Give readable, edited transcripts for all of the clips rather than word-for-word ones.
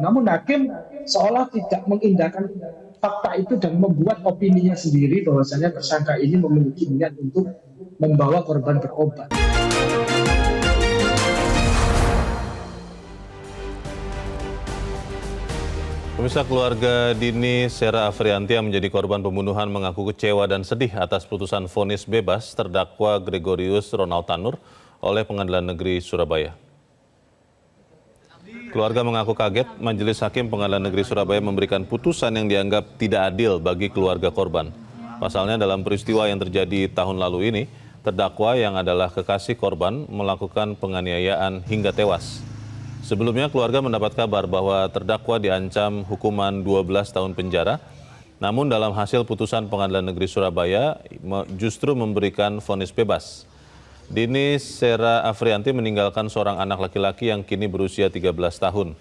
Namun hakim seolah tidak mengindahkan fakta itu dan membuat opininya sendiri bahwasanya tersangka ini memiliki niat untuk membawa korban berobat. Pemirsa, keluarga Dini Sera Afrianti yang menjadi korban pembunuhan mengaku kecewa dan sedih atas putusan vonis bebas terdakwa Gregorius Ronald Tanur oleh Pengadilan Negeri Surabaya. Keluarga mengaku kaget Majelis Hakim Pengadilan Negeri Surabaya memberikan putusan yang dianggap tidak adil bagi keluarga korban. Pasalnya dalam peristiwa yang terjadi tahun lalu ini, terdakwa yang adalah kekasih korban melakukan penganiayaan hingga tewas. Sebelumnya keluarga mendapat kabar bahwa terdakwa diancam hukuman 12 tahun penjara, namun dalam hasil putusan Pengadilan Negeri Surabaya justru memberikan vonis bebas. Dini Sera Afrianti meninggalkan seorang anak laki-laki yang kini berusia 13 tahun.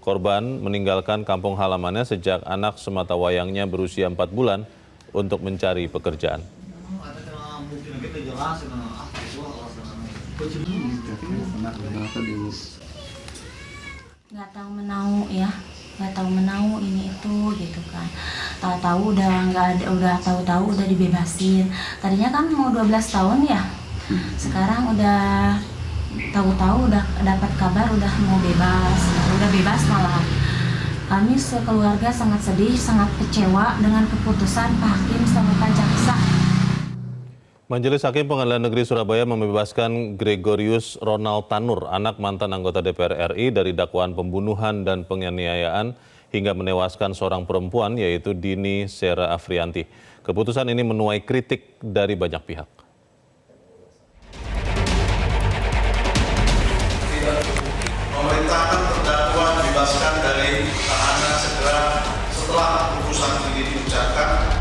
Korban meninggalkan kampung halamannya sejak anak sematawayangnya berusia 4 bulan untuk mencari pekerjaan. Nggak tahu menau ya, nggak tahu menau ini itu gitu kan. Tahu-tahu udah nggak ada, tahu-tahu udah dibebasin. Tadinya kan mau 12 tahun ya, sekarang udah tahu-tahu udah dapat kabar udah mau bebas, udah bebas malah. Kami sekeluarga sangat sedih, sangat kecewa dengan keputusan Pak Hakim serta jaksa. Majelis Hakim Pengadilan Negeri Surabaya membebaskan Gregorius Ronald Tanur, anak mantan anggota DPR RI dari dakwaan pembunuhan dan penganiayaan hingga menewaskan seorang perempuan yaitu Dini Sera Afrianti. Keputusan ini menuai kritik dari banyak pihak. Memerintahkan terdakwa dibebaskan dari tahanan segera setelah putusan ini diucapkan.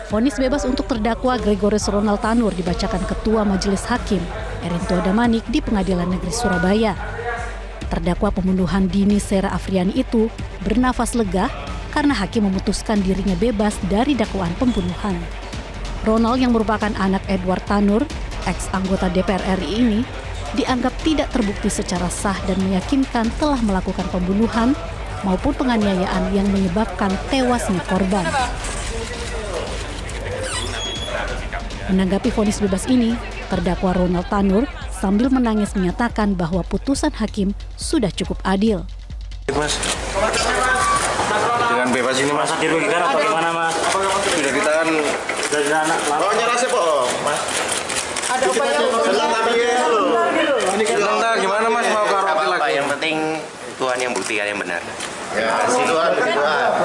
Vonis bebas untuk terdakwa Gregorius Ronald Tanur dibacakan Ketua Majelis Hakim Erinto Damanik di Pengadilan Negeri Surabaya. Terdakwa pembunuhan Dini Sera Afriani itu bernafas lega karena hakim memutuskan dirinya bebas dari dakwaan pembunuhan. Ronald yang merupakan anak Edward Tanur, ex-anggota DPR RI ini, dianggap tidak terbukti secara sah dan meyakinkan telah melakukan pembunuhan maupun penganiayaan yang menyebabkan tewasnya korban. Menanggapi vonis bebas ini, terdakwa Ronald Tanur sambil menangis menyatakan bahwa putusan hakim sudah cukup adil. Mas, dengan bebas ini mas dirugikan atau gimana mas? Sudah kita kan dari anak lama. Nyerah sih mas. Ada upaya hukum gimana mas mau ke roti lagi? Yang penting Tuhan yang buktikan yang benar. Ya, Tuhan.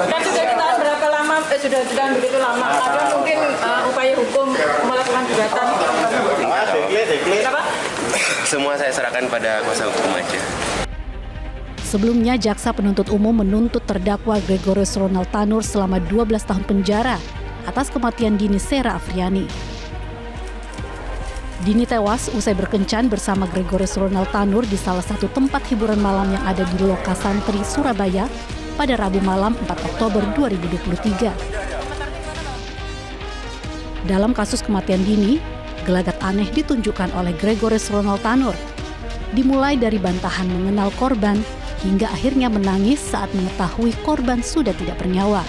Kan sudah ditahan berapa lama, sudah begitu lama. Ada mungkin upaya hukum melakukan gugatan. Kenapa? Semua saya serahkan pada kuasa hukum aja. Sebelumnya, jaksa penuntut umum menuntut terdakwa Gregorius Ronald Tanur selama 12 tahun penjara atas kematian Dini Sera Afriani. Dini tewas usai berkencan bersama Gregorius Ronald Tanur di salah satu tempat hiburan malam yang ada di Lokasantri, Surabaya pada Rabu malam 4 Oktober 2023. Dalam kasus kematian Dini, gelagat aneh ditunjukkan oleh Gregorius Ronald Tanur. Dimulai dari bantahan mengenal korban hingga akhirnya menangis saat mengetahui korban sudah tidak bernyawa.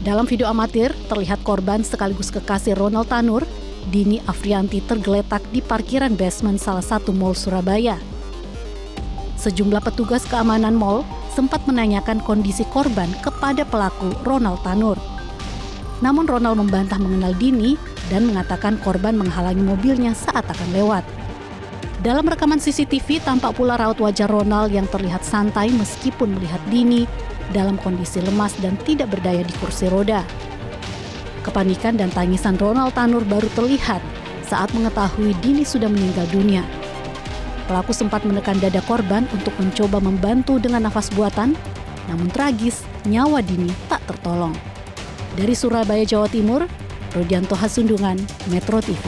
Dalam video amatir, terlihat korban sekaligus kekasih Ronald Tanur, Dini Afrianti tergeletak di parkiran basement salah satu mal Surabaya. Sejumlah petugas keamanan mal sempat menanyakan kondisi korban kepada pelaku Ronald Tanur. Namun Ronald membantah mengenal Dini dan mengatakan korban menghalangi mobilnya saat akan lewat. Dalam rekaman CCTV tampak pula raut wajah Ronald yang terlihat santai meskipun melihat Dini dalam kondisi lemas dan tidak berdaya di kursi roda. Kepanikan dan tangisan Ronald Tanur baru terlihat saat mengetahui Dini sudah meninggal dunia. Pelaku sempat menekan dada korban untuk mencoba membantu dengan nafas buatan, namun tragis, nyawa Dini tak tertolong. Dari Surabaya, Jawa Timur, Rudianto Hasundungan, Metro TV.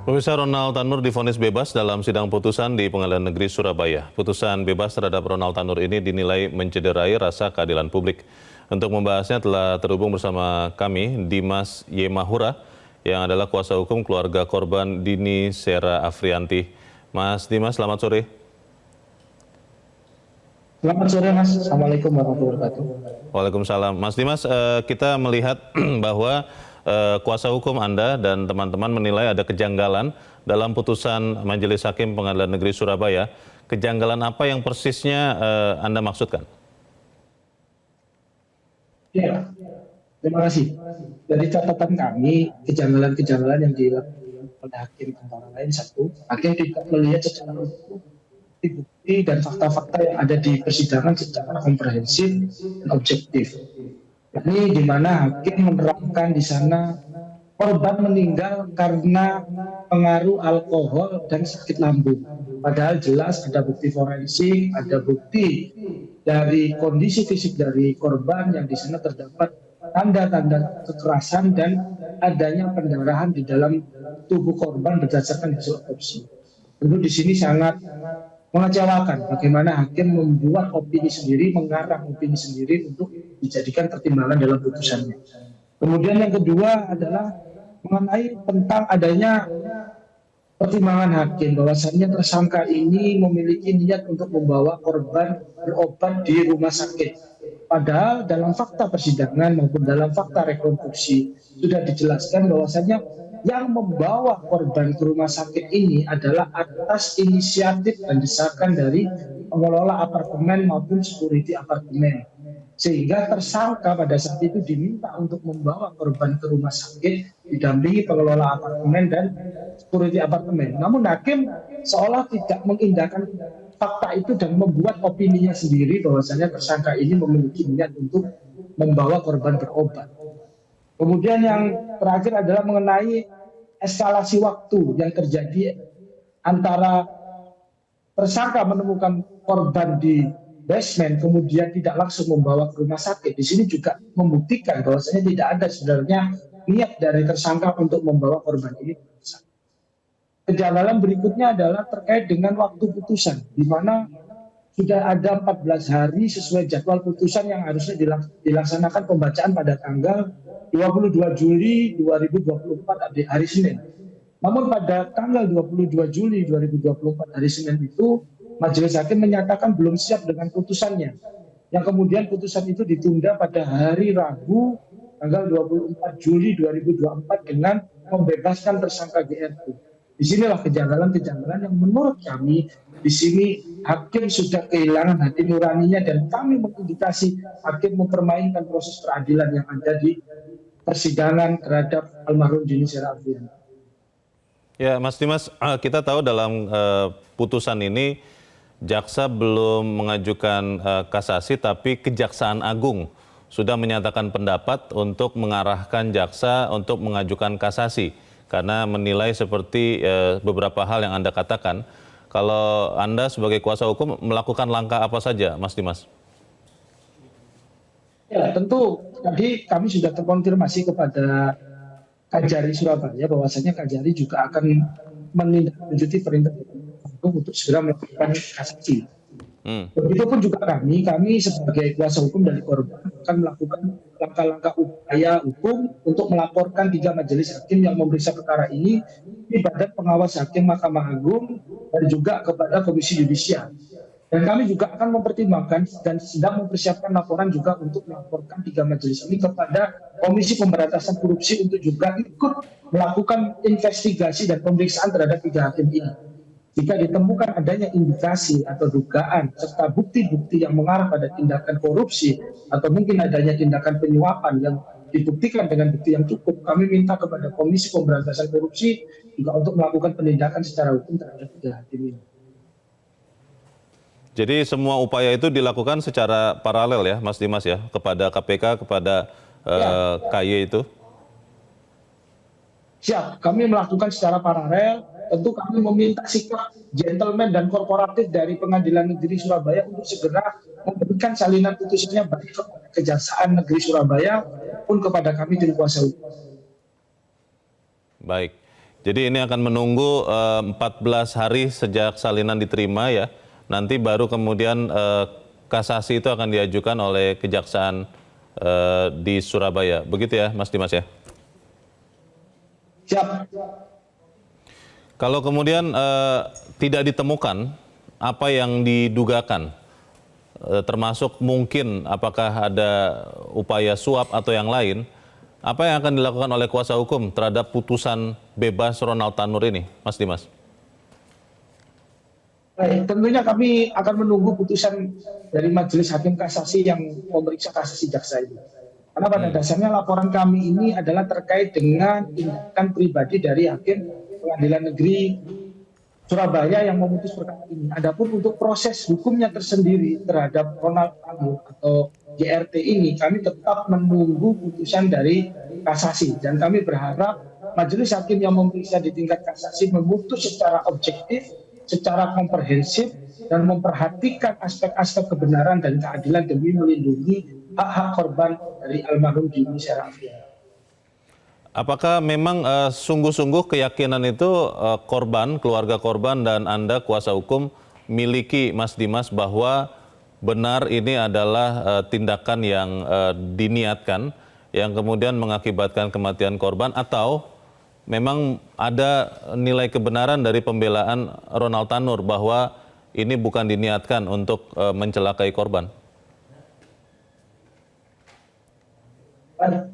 Pemirsa, Ronald Tanur divonis bebas dalam sidang putusan di Pengadilan Negeri Surabaya. Putusan bebas terhadap Ronald Tanur ini dinilai mencederai rasa keadilan publik. Untuk membahasnya telah terhubung bersama kami Dimas Yemahura yang adalah kuasa hukum keluarga korban Dini Sera Afrianti. Mas Dimas, selamat sore. Selamat sore Mas, Assalamualaikum warahmatullahi wabarakatuh. Waalaikumsalam. Mas Dimas, kita melihat bahwa kuasa hukum Anda dan teman-teman menilai ada kejanggalan dalam putusan Majelis Hakim Pengadilan Negeri Surabaya. Kejanggalan apa yang persisnya Anda maksudkan? Ya, terima kasih. Dari catatan kami, kejanggalan-kejanggalan yang dilakukan oleh hakim antara lain satu, hakim tidak melihat secara utuh bukti dan fakta-fakta yang ada di persidangan secara komprehensif dan objektif. Ini di mana hakim menerangkan di sana korban meninggal karena pengaruh alkohol dan sakit lambung. Padahal jelas ada bukti forensik, ada bukti dari kondisi fisik dari korban yang di sana terdapat tanda-tanda kekerasan dan adanya pendarahan di dalam tubuh korban berdasarkan hasil otopsi. Tentu di sini sangat mengecewakan bagaimana hakim membuat opini sendiri, mengarang opini sendiri untuk dijadikan pertimbangan dalam putusannya. Kemudian yang kedua adalah mengenai tentang adanya pertimbangan hakim bahwasannya tersangka ini memiliki niat untuk membawa korban berobat di rumah sakit. Padahal dalam fakta persidangan maupun dalam fakta rekonstruksi sudah dijelaskan bahwasannya yang membawa korban ke rumah sakit ini adalah atas inisiatif dan desakan dari pengelola apartemen maupun security apartemen. Sehingga tersangka pada saat itu diminta untuk membawa korban ke rumah sakit didampingi pengelola apartemen dan security apartemen. Namun hakim seolah tidak mengindahkan fakta itu dan membuat opininya sendiri bahwasanya tersangka ini memiliki niat untuk membawa korban berobat. Kemudian yang terakhir adalah mengenai eskalasi waktu yang terjadi antara tersangka menemukan korban di basement kemudian tidak langsung membawa ke rumah sakit. Di sini juga membuktikan bahwasanya tidak ada sebenarnya niat dari tersangka untuk membawa korban ini ke rumah sakit. Kejanggalan berikutnya adalah terkait dengan waktu putusan, di mana sudah ada 14 hari sesuai jadwal putusan yang harusnya dilaksanakan pembacaan pada tanggal 22 Juli 2024 hari Senin. Namun pada tanggal 22 Juli 2024 hari Senin itu, Majelis Hakim menyatakan belum siap dengan putusannya. Yang kemudian putusan itu ditunda pada hari Rabu tanggal 24 Juli 2024 dengan membebaskan tersangka GRT. Disinilah kejanggalan-kejanggalan yang menurut kami di sini hakim sudah kehilangan hati nuraninya dan kami mengindikasi hakim mempermainkan proses peradilan yang ada di persidangan terhadap almarhum Dini Sera Afrianti. Ya, Mas Dimas, kita tahu dalam putusan ini jaksa belum mengajukan kasasi, tapi Kejaksaan Agung sudah menyatakan pendapat untuk mengarahkan jaksa untuk mengajukan kasasi karena menilai seperti beberapa hal yang Anda katakan. Kalau Anda sebagai kuasa hukum melakukan langkah apa saja, Mas Dimas? Ya, tentu tadi kami sudah terkonfirmasi kepada Kajari Surabaya bahwasanya Kajari juga akan menindaklanjuti perintah untuk segera melakukan kasasi. Begitupun juga kami sebagai kuasa hukum dari korban akan melakukan langkah-langkah upaya hukum untuk melaporkan 3 majelis hakim yang memeriksa perkara ini di Badan Pengawas Hakim Mahkamah Agung dan juga kepada Komisi Yudisial. Dan kami juga akan mempertimbangkan dan sedang mempersiapkan laporan juga untuk melaporkan 3 majelis ini kepada Komisi Pemberantasan Korupsi untuk juga ikut melakukan investigasi dan pemeriksaan terhadap 3 hakim ini. Jika ditemukan adanya indikasi atau dugaan serta bukti-bukti yang mengarah pada tindakan korupsi atau mungkin adanya tindakan penyuapan yang dibuktikan dengan bukti yang cukup, kami minta kepada Komisi Pemberantasan Korupsi juga untuk melakukan penindakan secara hukum terhadap 3 hakim ini. Jadi semua upaya itu dilakukan secara paralel ya, Mas Dimas ya, kepada KPK, kepada KY itu? Siap, kami melakukan secara paralel. Tentu kami meminta sikap gentleman dan korporatif dari Pengadilan Negeri Surabaya untuk segera memberikan salinan putusannya baik kepada Kejaksaan Negeri Surabaya maupun kepada kami tim kuasa hukum. Baik, jadi ini akan menunggu 14 hari sejak salinan diterima ya. Nanti baru kemudian kasasi itu akan diajukan oleh Kejaksaan di Surabaya. Begitu ya Mas Dimas ya? Siap. Kalau kemudian tidak ditemukan apa yang didugakan, termasuk mungkin apakah ada upaya suap atau yang lain, apa yang akan dilakukan oleh kuasa hukum terhadap putusan bebas Ronald Tanur ini, Mas Dimas? Baik, tentunya kami akan menunggu putusan dari Majelis Hakim Kasasi yang memeriksa kasasi jaksa ini. Karena pada dasarnya laporan kami ini adalah terkait dengan tindakan pribadi dari Hakim Pengadilan Negeri Surabaya yang memutus perkara ini. Adapun untuk proses hukumnya tersendiri terhadap Ronald Tanur atau GRT ini, kami tetap menunggu putusan dari kasasi. Dan kami berharap Majelis Hakim yang memeriksa di tingkat kasasi memutus secara objektif, secara komprehensif, dan memperhatikan aspek-aspek kebenaran dan keadilan demi melindungi hak-hak korban dari almarhum Dini Serafianti. Apakah memang sungguh-sungguh keyakinan itu korban, keluarga korban dan Anda kuasa hukum miliki, Mas Dimas, bahwa benar ini adalah tindakan yang diniatkan yang kemudian mengakibatkan kematian korban, atau memang ada nilai kebenaran dari pembelaan Ronald Tanur bahwa ini bukan diniatkan untuk mencelakai korban?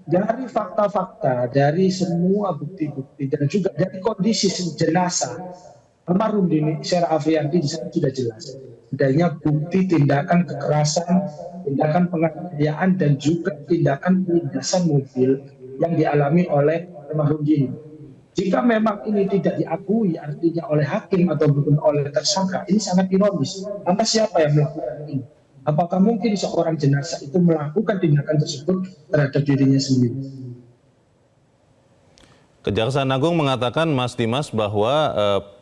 Dari fakta-fakta, dari semua bukti-bukti dan juga dari kondisi jenazah almarhum Dini Serafianti di sana sudah jelas. Adanya bukti tindakan kekerasan, tindakan penganiayaan dan juga tindakan penindasan mobil yang dialami oleh almarhum Dini. Jika memang ini tidak diakui artinya oleh hakim ataupun oleh tersangka, ini sangat ironis. Lantas siapa yang melakukan ini? Apakah mungkin seorang jenazah itu melakukan tindakan tersebut terhadap dirinya sendiri? Kejaksaan Agung mengatakan, Mas Dimas, bahwa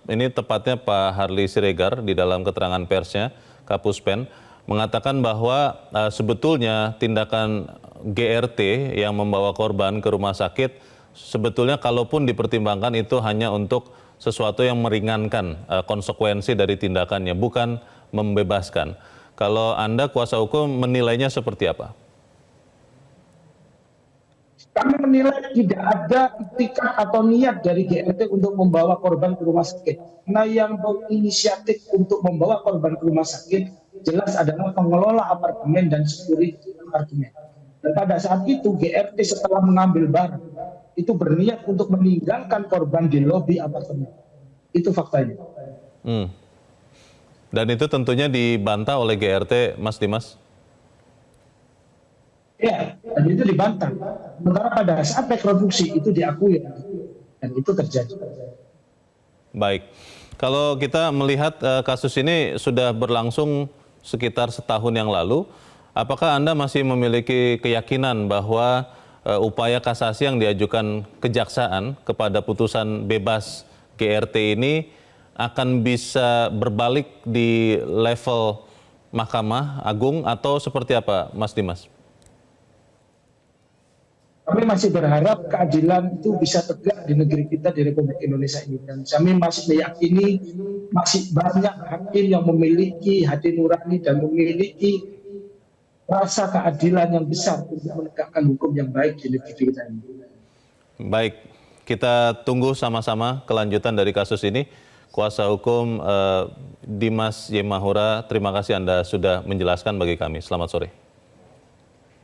ini tepatnya Pak Harli Siregar di dalam keterangan persnya, Kapuspen, mengatakan bahwa sebetulnya tindakan GRT yang membawa korban ke rumah sakit, sebetulnya kalaupun dipertimbangkan itu hanya untuk sesuatu yang meringankan konsekuensi dari tindakannya, bukan membebaskan. Kalau Anda kuasa hukum menilainya seperti apa? Kami menilai tidak ada itikat atau niat dari GRT untuk membawa korban ke rumah sakit. Nah, yang berinisiatif untuk membawa korban ke rumah sakit jelas adalah pengelola apartemen dan security apartemen. Dan pada saat itu GRT setelah mengambil barang itu berniat untuk meninggalkan korban di lobi apartemen. Itu faktanya. Dan itu tentunya dibantah oleh GRT, Mas Dimas? Ya, dan itu dibantah. Sementara pada saat rekonstruksi itu diakui dan itu terjadi. Baik, kalau kita melihat kasus ini sudah berlangsung sekitar setahun yang lalu, apakah Anda masih memiliki keyakinan bahwa upaya kasasi yang diajukan kejaksaan kepada putusan bebas GRT ini akan bisa berbalik di level Mahkamah Agung atau seperti apa, Mas Dimas? Kami masih berharap keadilan itu bisa tegak di negeri kita, di Republik Indonesia ini. Dan kami masih meyakini masih banyak hakim yang memiliki hati nurani dan memiliki rasa keadilan yang besar untuk menegakkan hukum yang baik di negeri kita ini. Baik, kita tunggu sama-sama kelanjutan dari kasus ini. Kuasa hukum Dimas Yemahura, terima kasih Anda sudah menjelaskan bagi kami. Selamat sore.